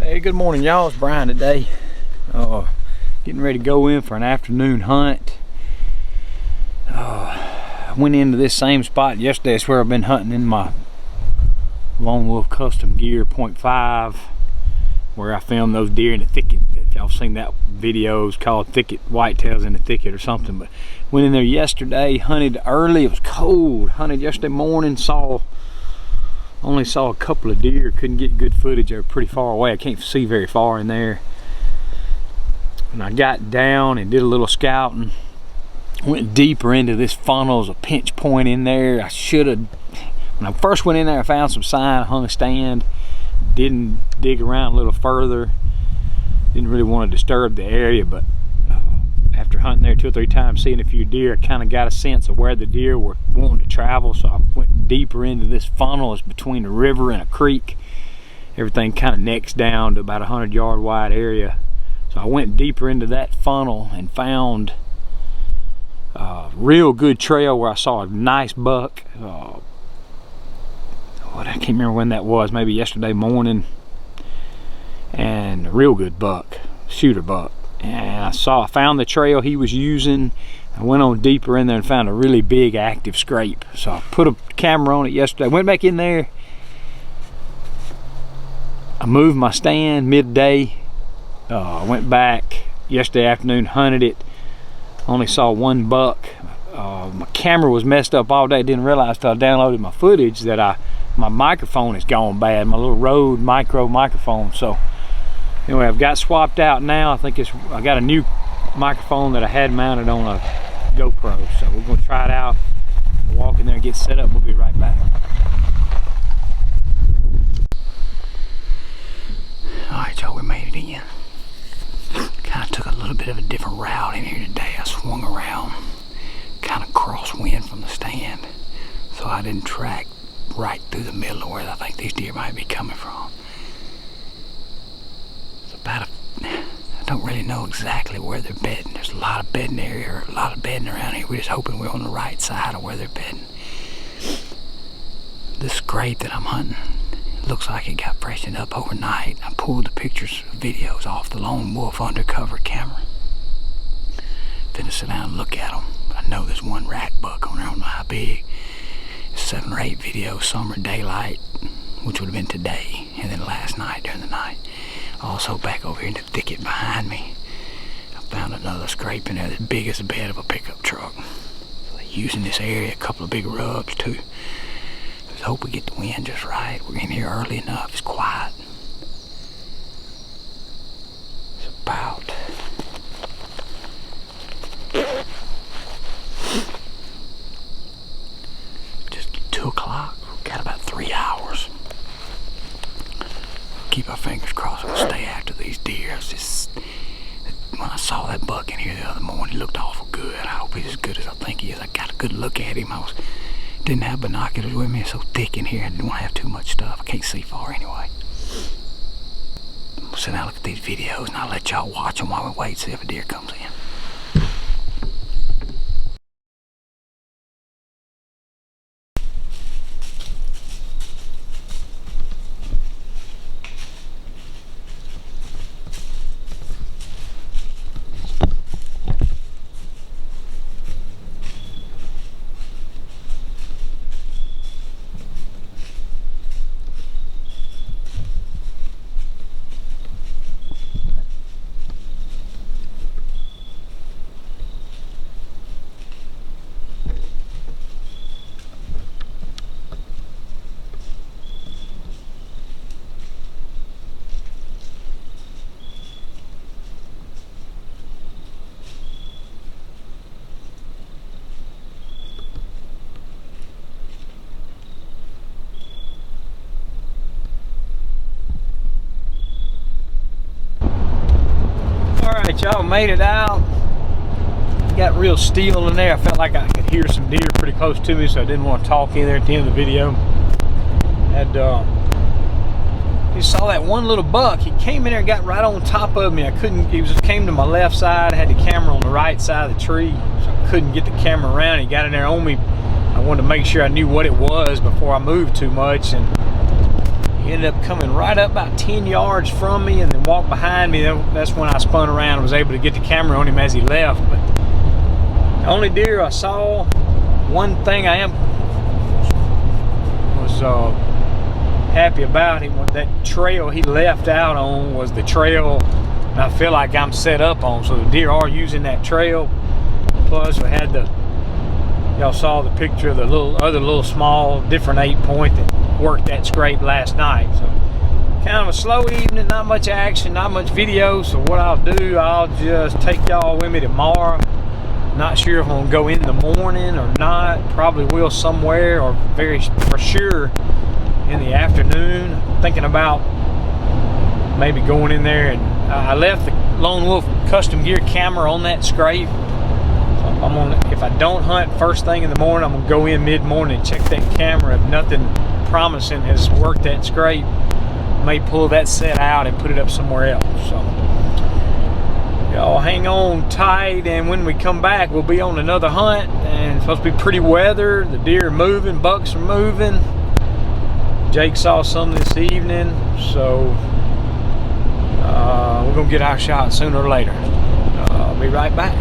Hey, good morning, y'all. It's Brian today. Getting ready to go in for an afternoon hunt. I went into this same spot yesterday. It's where I've been hunting in my Lone Wolf Custom Gear .5, where I filmed those deer in the thicket. If y'all seen that video, it's called Thicket, Whitetails in the Thicket or something. But went in there yesterday, hunted early. It was cold. Hunted yesterday morning, only saw a couple of deer. Couldn't get good footage. They were pretty far away. I can't see very far in there. And I got down and did a little scouting. Went deeper into this funnel. There's a pinch point in there. I should have, when I first went in there, I found some sign, hung a stand. Didn't dig around a little further. Didn't really want to disturb the area, but after hunting there 2 or 3 times, seeing a few deer, I kind of got a sense of where the deer were wanting to travel. So I went deeper into this funnel. It's between a river and a creek. Everything kind of necks down to about a 100-yard wide area. So I went deeper into that funnel and found a real good trail where I saw a nice buck. I can't remember when that was, maybe yesterday morning. And a real good buck, shooter buck. And I found the trail he was using. I went on deeper in there and found a really big active scrape. So I put a camera on it yesterday. Went back in there. I moved my stand midday. I went back yesterday afternoon, hunted it. Only saw one buck. My camera was messed up all day. Didn't realize till I downloaded my footage that my microphone is gone bad. My little Rode micro microphone. So anyway, I've got swapped out now. I got a new microphone that I had mounted on a GoPro. So we're gonna try it out. We'll walk in there and get set up. We'll be right back. All right, y'all, we made it in. Kind of took a little bit of a different route in here today. I swung around, kind of crosswind from the stand, so I didn't track right through the middle of where I think these deer might be coming from. I don't really know exactly where they're bedding. There's a lot of bedding area, a lot of bedding around here. We're just hoping we're on the right side of where they're bedding. This scrape that I'm hunting looks like it got freshened up overnight. I pulled the pictures, videos off the Lone Wolf undercover camera. Finna sit down and look at them. I know there's one rack buck on there. I don't know how big. 7 or 8 videos, summer daylight, which would have been today, and then last night during the night. Also back over here in the thicket behind me, I found another scrape in there as big as the bed of a pickup truck. So they're using this area, a couple of big rubs too. Just hope we get the wind just right. We're in here early enough, it's quiet. It's about just 2 o'clock. We've got about 3 hours. Keep our fingers crossed we'll stay after these deer. When I saw that buck in here the other morning, he looked awful good. I hope he's as good as I think he is. I got a good look at him. Didn't have binoculars with me. It's so thick in here. I didn't want to have too much stuff. I can't see far anyway. We'll sit down and look at these videos and I'll let y'all watch them while we wait, see if a deer comes in. Alright, y'all, made it out. Got real still in there. I felt like I could hear some deer pretty close to me, so I didn't want to talk either at the end of the video. You saw that one little buck. He came in there and got right on top of me. He just came to my left side. I had the camera on the right side of the tree, so I couldn't get the camera around. He got in there on me. I wanted to make sure I knew what it was before I moved too much, and He ended up coming right up about 10 yards from me and then walked behind me. That's when I spun around and was able to get the camera on him as he left. But the only deer I saw, one thing I was happy about him, that trail he left out on was the trail I feel like I'm set up on. So the deer are using that trail. Plus we had y'all saw the picture of the other little small different 8-point that worked that scrape last night. So kind of a slow evening, not much action, not much video. So what I'll do, I'll just take y'all with me tomorrow. Not sure if I'm gonna go in the morning or not. Probably will somewhere, or for sure in the afternoon. Thinking about maybe going in there, and I left the Lone Wolf custom gear camera on that scrape. So if I don't hunt first thing in the morning, I'm gonna go in mid-morning and check that camera. If nothing promising has worked that scrape, may pull that set out and put it up somewhere else. So y'all hang on tight, and when we come back we'll be on another hunt, and it's supposed to be pretty weather. The deer are moving, bucks are moving. Jake saw some this evening, so we're gonna get our shot sooner or later. I'll be right back.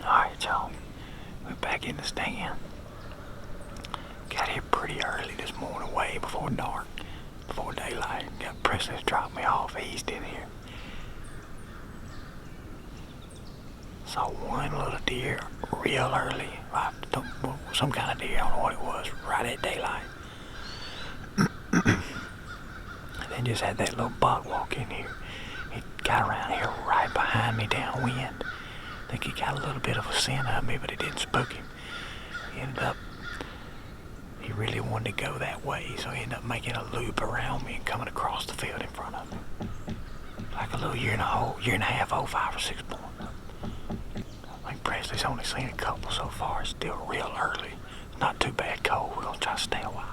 Alright, y'all. We're back in the stand. Got here pretty early. daylight. Got Presley to drop me off east in here. Saw one little deer real early. Some kind of deer, I don't know what it was, right at daylight. And then just had that little buck walk in here. He got around here right behind me downwind. I think he got a little bit of a scent of me, but it didn't spook him. He really wanted to go that way, so he ended up making a loop around me and coming across the field in front of me. Like a little year and a half old, 5 or 6 points. I think Presley's only seen a couple so far. It's still real early. Not too bad cold. We're gonna try to stay a while.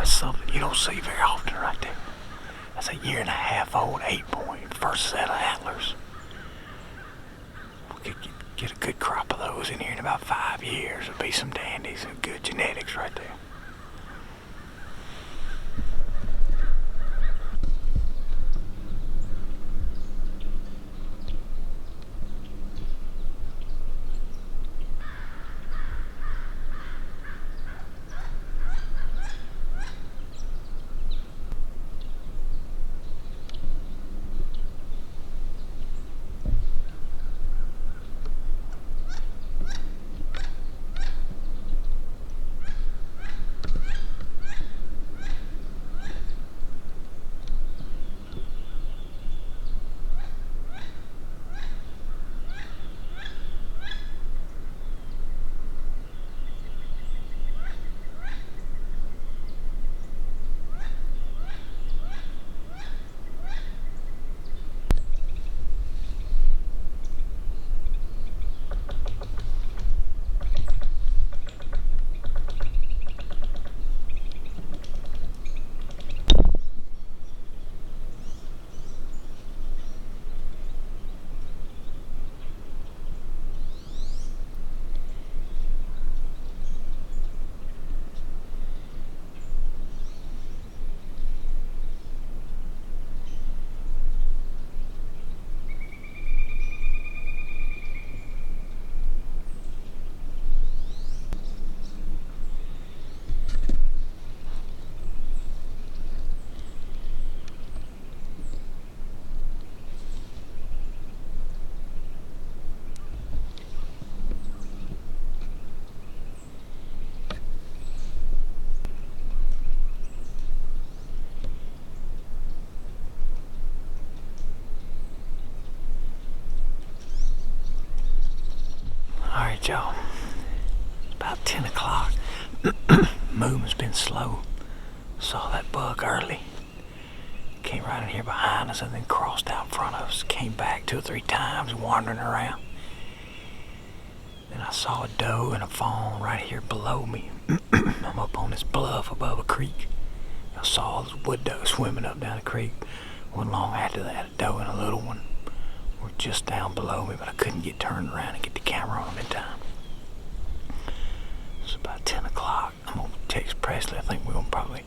Something you don't see very often right there. That's a year and a half old 8-point, first set of antlers. We could get a good crop of those in here in about 5 years. It'll be some dandies and good genetics right there. Alright, y'all. It's about 10 o'clock. Movement's been slow. Saw that buck early. Came right in here behind us and then crossed out in front of us. Came back 2 or 3 times wandering around. Then I saw a doe and a fawn right here below me. I'm up on this bluff above a creek. I saw those wood ducks swimming up down the creek. Wasn't long after that, a doe and a little one were just down below me, but I couldn't get turned around and get the camera on them in time. It's about 10 o'clock. I'm going to text Presley. I think we're going to probably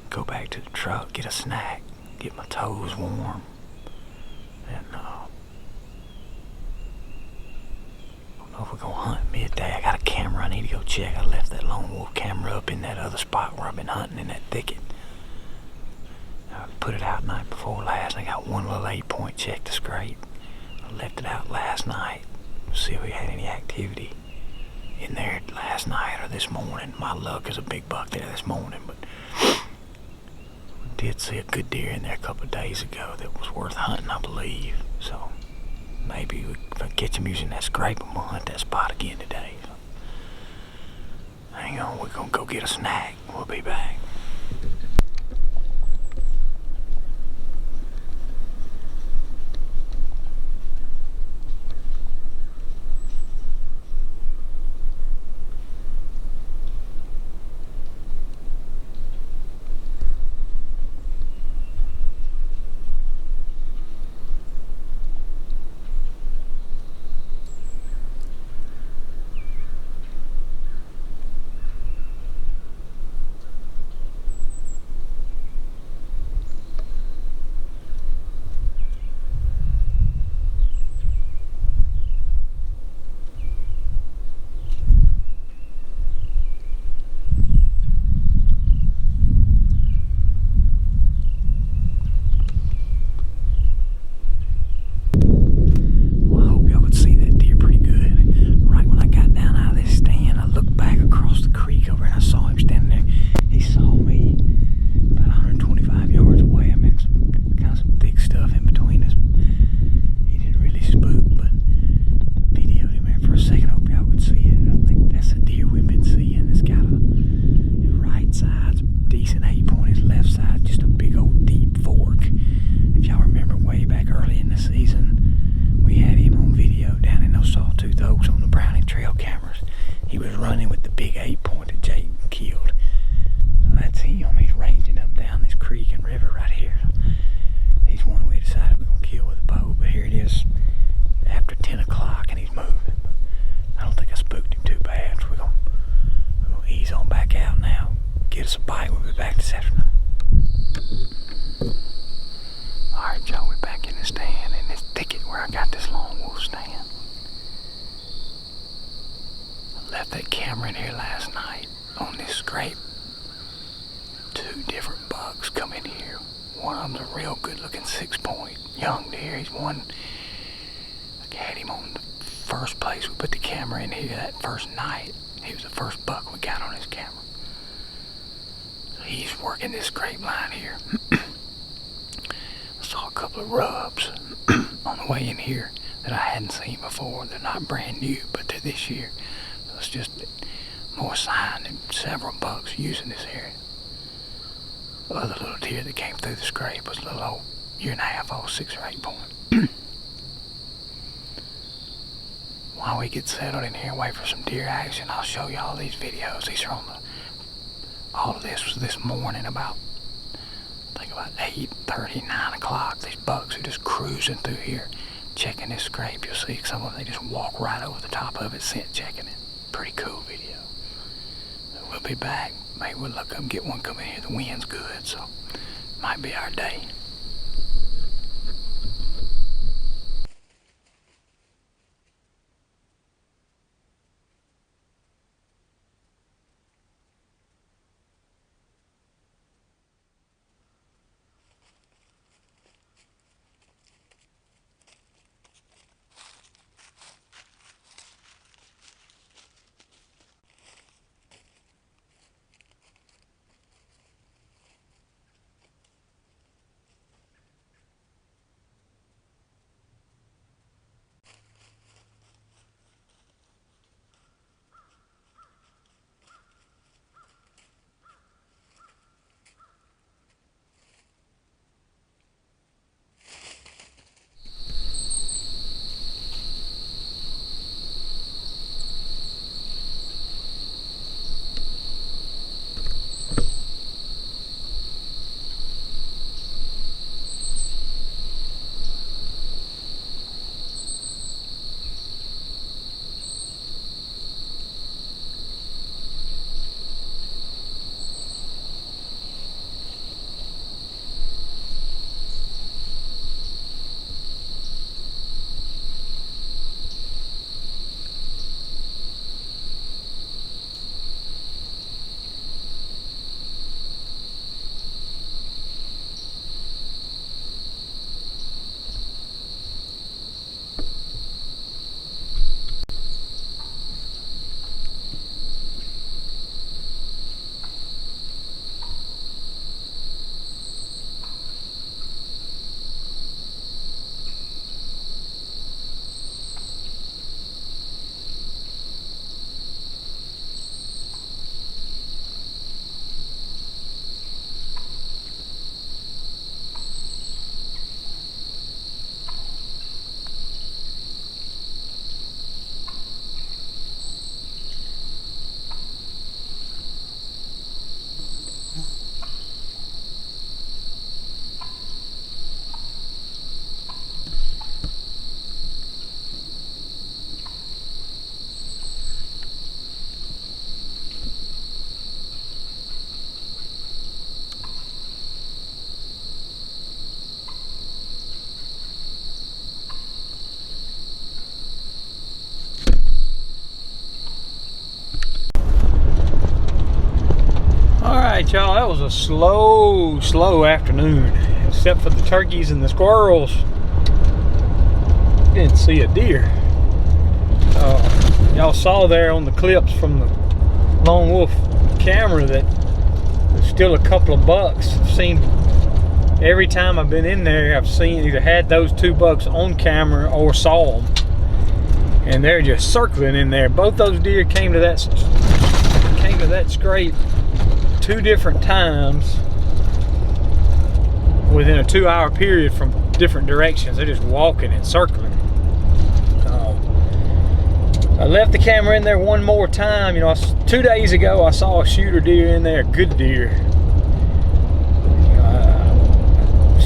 go back to the truck, get a snack, get my toes warm, and I don't know if we're going to hunt midday. I got a camera I need to go check. I left that lone wolf camera up in that other spot where I've been hunting in that thicket. I put it out night before last. I got one little 8-point check to scrape. I left it out last night to see if we had any activity in there last night or this morning. My luck is a big buck there this morning, but we did see a good deer in there a couple of days ago that was worth hunting, I believe. So maybe if I catch him using that scrape, I'm gonna hunt that spot again today. So, hang on, we're gonna go get a snack. We'll be back. Using this area. The other little deer that came through the scrape was a little old, 1.5 old, 6 or 8 point. While we get settled in here and wait for some deer action, I'll show you all these videos. These are on all of this was this morning about 8:30, 9 o'clock. These bucks are just cruising through here, checking this scrape. You'll see some of them, they just walk right over the top of it, scent checking it. Pretty cool video. We'll be back. Maybe we'll look up and get one coming here. The wind's good, so might be our day. that was a slow afternoon, except for the turkeys and the squirrels. Didn't see a deer. Y'all saw there on the clips from the Lone Wolf camera that there's still a couple of bucks. I've seen, every time I've been in there, I've seen either had those 2 bucks on camera or saw them, and they're just circling in there. Both those deer came to that scrape 2 different times within a 2-hour period from different directions. They're just walking and circling. I left the camera in there one more time. You know, 2 days ago I saw a shooter deer in there, a good deer.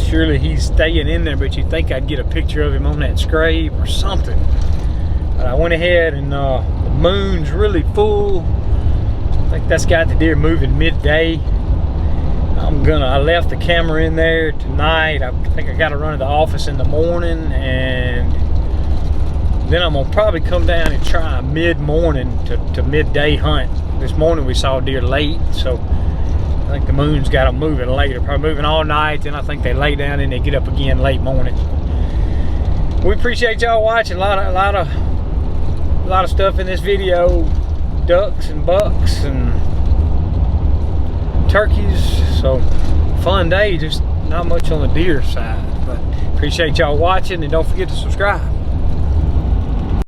Surely he's staying in there, but you'd think I'd get a picture of him on that scrape or something. But I went ahead, and the moon's really full. I think that's got the deer moving midday. I left the camera in there tonight. I think I got to run to the office in the morning, and then I'm gonna probably come down and try a mid-morning to midday hunt. This morning we saw deer late, so I think the moon's got them moving later, probably moving all night. Then I think they lay down and they get up again late morning. We appreciate y'all watching. A lot of stuff in this video: ducks and bucks and turkeys. So fun day, just not much on the deer side. But appreciate y'all watching, and don't forget to subscribe.